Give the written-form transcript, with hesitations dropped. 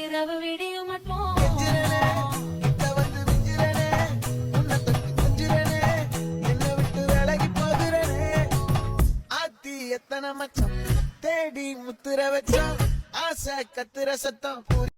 இரவு விடியும் மட்டும் கெஞ்சுறனே, கிட்ட வந்து மிஞ்சுறனே, உன்னை தொட்டு கொஞ்சுறனே, என்னை விட்டு விலகி போகுறனே. ஆத்தி எத்தனை மச்சம் தேடி முத்துற வச்சோம், ஆசை கத்துற சத்தம்